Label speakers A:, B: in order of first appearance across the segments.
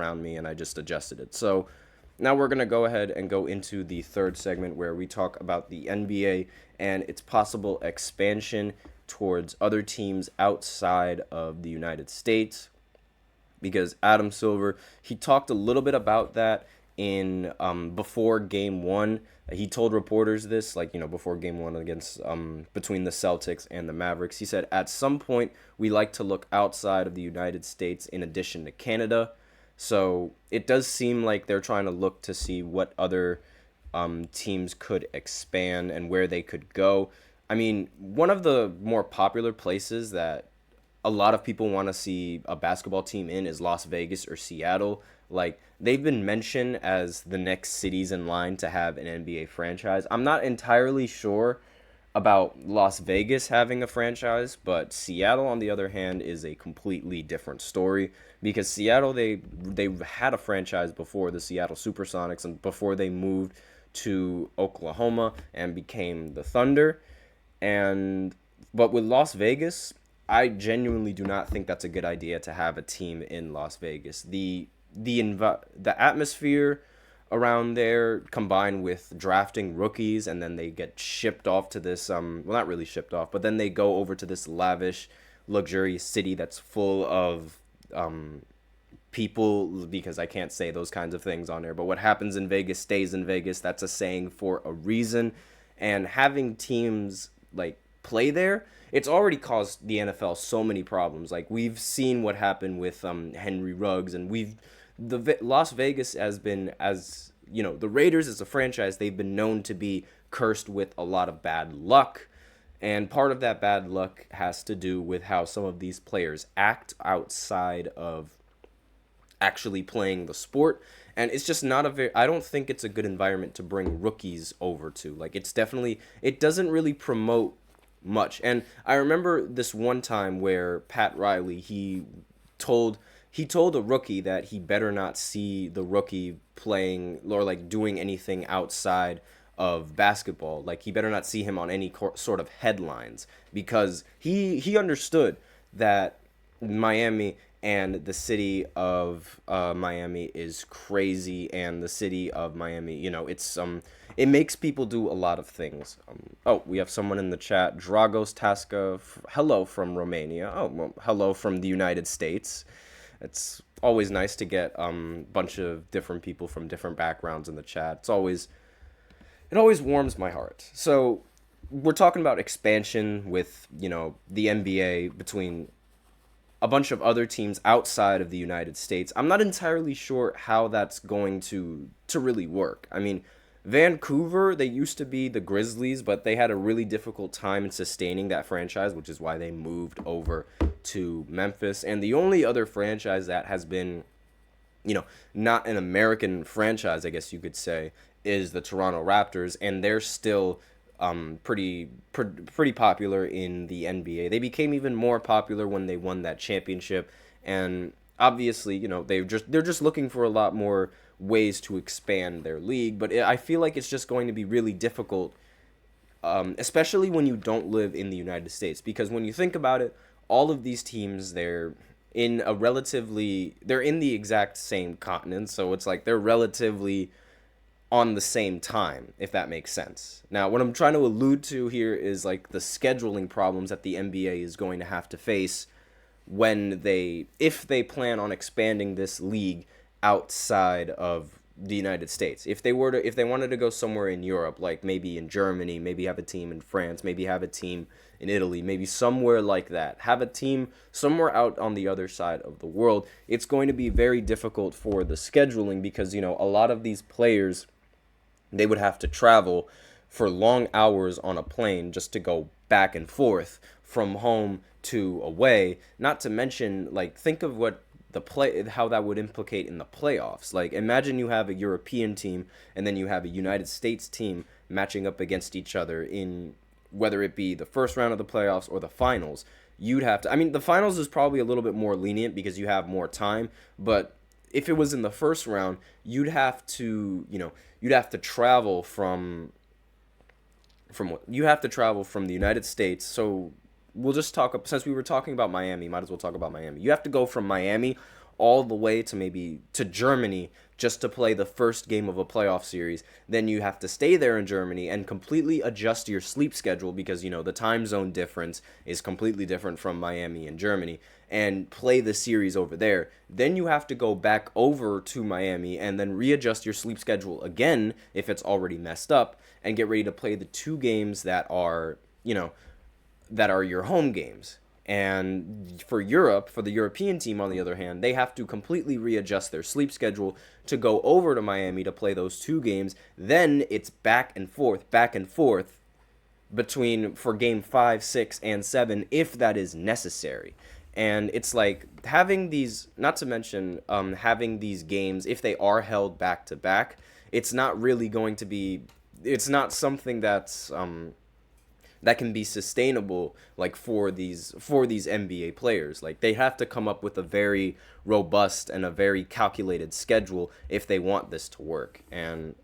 A: around me and I just adjusted it. So now we're going to go ahead and go into the third segment where we talk about the NBA and its possible expansion towards other teams outside of the United States, because Adam Silver, he talked a little bit about that in before game one. He told reporters this, like, before game one against between the Celtics and the Mavericks. He said, at some point, we like to look outside of the United States in addition to Canada. So it does seem like they're trying to look to see what other teams could expand and where they could go. I mean, one of the more popular places that a lot of people want to see a basketball team in is Las Vegas or Seattle. Like, they've been mentioned as the next cities in line to have an NBA franchise. I'm not entirely sure about Las Vegas having a franchise, but Seattle, on the other hand, is a completely different story, because Seattle, they had a franchise before, the Seattle Supersonics, and before they moved to Oklahoma and became the Thunder. And but with Las Vegas, I genuinely do not think that's a good idea to have a team in Las Vegas. The atmosphere around there, combined with drafting rookies, and then they get shipped off to this well, not really shipped off, but then they go over to this lavish, luxurious city that's full of people, because I can't say those kinds of things on there, but what happens in Vegas stays in Vegas. That's a saying for a reason. And having teams like play there, it's already caused the NFL so many problems. Like, we've seen what happened with Henry Ruggs, and Las Vegas has been, as the Raiders as a franchise, they've been known to be cursed with a lot of bad luck. And part of that bad luck has to do with how some of these players act outside of actually playing the sport. And it's just not I don't think it's a good environment to bring rookies over to. Like, it doesn't really promote much. And I remember this one time where Pat Riley, he told a rookie that he better not see the rookie playing or like doing anything outside of basketball. Like, he better not see him on any sort of headlines, because he understood that Miami and the city of Miami is crazy, and the city of Miami, it makes people do a lot of things. Oh, we have someone in the chat, Dragos Tasca. Hello from Romania. Oh, well, hello from the United States. It's always nice to get a bunch of different people from different backgrounds in the chat. It always warms my heart. So we're talking about expansion with, the NBA between a bunch of other teams outside of the United States. I'm not entirely sure how that's going to really work. I mean, Vancouver, they used to be the Grizzlies, but they had a really difficult time in sustaining that franchise, which is why they moved over to Memphis. And the only other franchise that has been, not an American franchise, I guess you could say, is the Toronto Raptors, and they're still pretty popular in the NBA. They became even more popular when they won that championship, and obviously, they're just looking for a lot more ways to expand their league. But I feel like it's just going to be really difficult, especially when you don't live in the United States, because when you think about it, all of these teams, they're in the exact same continent, so it's like they're relatively on the same time, if that makes sense. Now, what I'm trying to allude to here is like the scheduling problems that the NBA is going to have to face if they plan on expanding this league outside of the United States. If they wanted to go somewhere in Europe, like maybe in Germany, maybe have a team in France, maybe have a team in Italy, maybe somewhere like that, have a team somewhere out on the other side of the world, it's going to be very difficult for the scheduling, because, a lot of these players, they would have to travel for long hours on a plane just to go back and forth from home to away. Not to mention, like, think of how that would implicate in the playoffs. Like, imagine you have a European team and then you have a United States team matching up against each other in whether it be the first round of the playoffs or the finals. The finals is probably a little bit more lenient because you have more time, but if it was in the first round, you'd have to travel from the United States. So we'll just since we were talking about Miami, might as well talk about Miami. You have to go from Miami all the way to maybe to Germany just to play the first game of a playoff series. Then you have to stay there in Germany and completely adjust your sleep schedule because, the time zone difference is completely different from Miami and Germany, and play the series over there. Then you have to go back over to Miami and then readjust your sleep schedule again if it's already messed up, and get ready to play the two games that are your home games. And for Europe, for the European team, on the other hand, they have to completely readjust their sleep schedule to go over to Miami to play those two games. Then it's back and forth between for game 5, 6, and 7 if that is necessary. And it's like having these, not to mention having these games, if they are held back to back, it's not really going to be, it's not something that can be sustainable, like for these NBA players. Like, they have to come up with a very robust and a very calculated schedule if they want this to work. And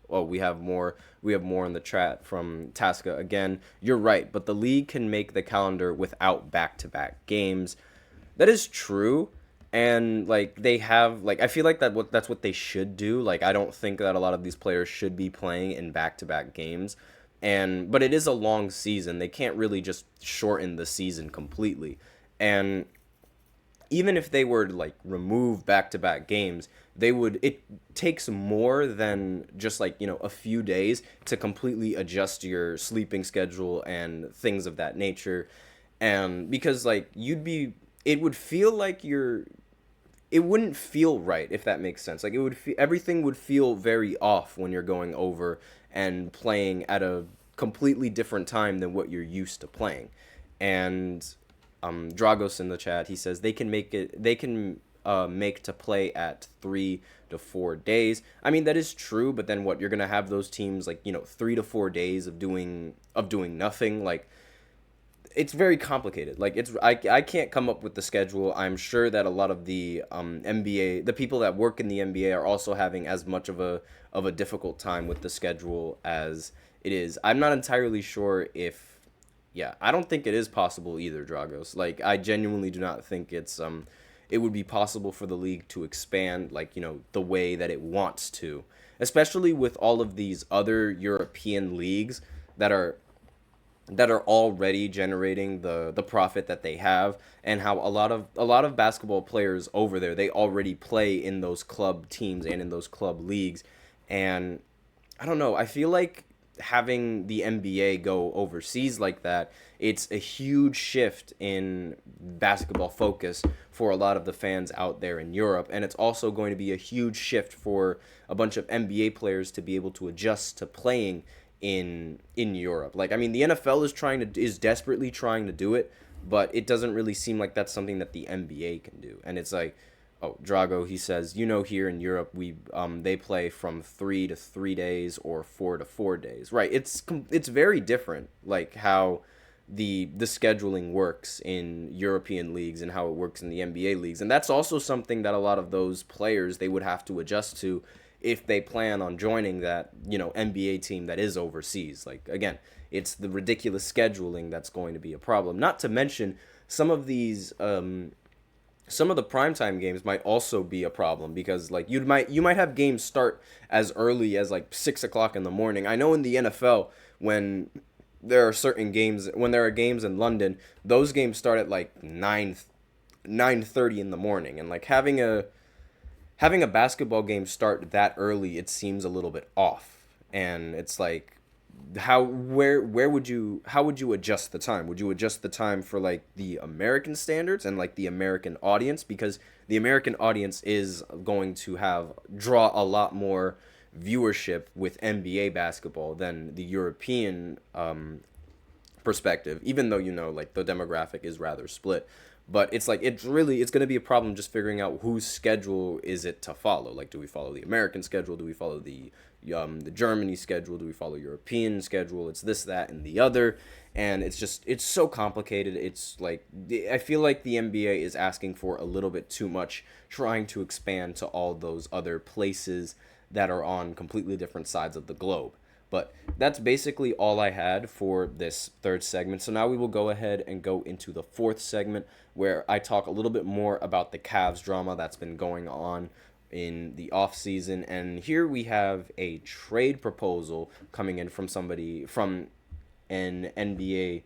A: we have more in the chat from Tasca. Again, you're right, but the league can make the calendar without back-to-back games. That is true. And like, they have, like, I feel like that's what they should do. Like, I don't think that a lot of these players should be playing in back-to-back games. But it is a long season. They can't really just shorten the season completely. And even if they were to like remove back-to-back games, it takes more than just like, a few days to completely adjust your sleeping schedule and things of that nature. And because like it would feel like it wouldn't feel right, if that makes sense. Like, everything would feel very off when you're going over and playing at a completely different time than what you're used to playing. And Dragos in the chat, he says they can make to play at 3 to 4 days. I mean, that is true, but then what, you're gonna have those teams like 3 to 4 days of doing nothing. Like, it's very complicated. Like, I can't come up with the schedule. I'm sure that a lot of the NBA, the people that work in the NBA, are also having as much of a difficult time with the schedule as it is. I'm not entirely sure if, yeah, I don't think it is possible either, Dragos. Like, I genuinely do not think it would be possible for the league to expand, like, the way that it wants to, especially with all of these other European leagues that are already generating the profit that they have, and how a lot of basketball players over there, they already play in those club teams and in those club leagues. And I don't know, I feel like having the NBA go overseas like that, it's a huge shift in basketball focus for a lot of the fans out there in Europe, and it's also going to be a huge shift for a bunch of NBA players to be able to adjust to playing in Europe. Like, I mean, the NFL is desperately trying to do it, but it doesn't really seem like that's something that the NBA can do. And it's like, oh, Drago, he says, here in Europe, they play from 3 to 3 days or 4 to 4 days. Right. It's very different, like how the scheduling works in European leagues and how it works in the NBA leagues. And that's also something that a lot of those players, they would have to adjust to if they plan on joining that, NBA team that is overseas. Like, again, it's the ridiculous scheduling that's going to be a problem. Not to mention some of these some of the primetime games might also be a problem, because like you might have games start as early as like 6 o'clock in the morning. I know in the NFL, when there are games in London, those games start at like 9:30 in the morning, and like having a basketball game start that early, it seems a little bit off. And it's like, how would you adjust the time? Would you adjust the time for like the American standards and like the American audience? Because the American audience is going to draw a lot more viewership with NBA basketball than the European perspective, even though like the demographic is rather split. But it's like, it's going to be a problem just figuring out whose schedule is it to follow. Like, do we follow the American schedule? Do we follow the Germany schedule? Do we follow European schedule? It's this, that, and the other. And it's so complicated. It's like, I feel like the NBA is asking for a little bit too much, trying to expand to all those other places that are on completely different sides of the globe. But that's basically all I had for this third segment. So now we will go ahead and go into the fourth segment, where I talk a little bit more about the Cavs drama that's been going on in the offseason. And here we have a trade proposal coming in from an NBA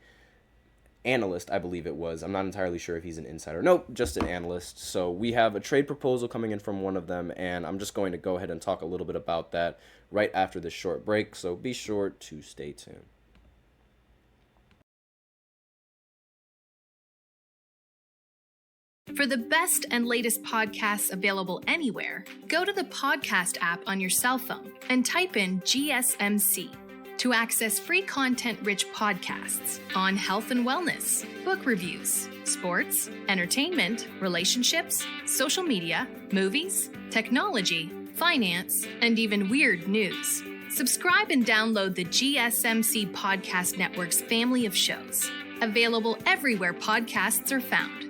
A: analyst, I believe it was. I'm not entirely sure if he's an insider. Nope, just an analyst. So we have a trade proposal coming in from one of them, and I'm just going to go ahead and talk a little bit about that right after this short break. So be sure to stay tuned.
B: For the best and latest podcasts available anywhere, go to the podcast app on your cell phone and type in GSMC to access free content-rich podcasts on health and wellness, book reviews, sports, entertainment, relationships, social media, movies, technology, finance, and even weird news. Subscribe and download the GSMC Podcast Network's family of shows, available everywhere podcasts are found.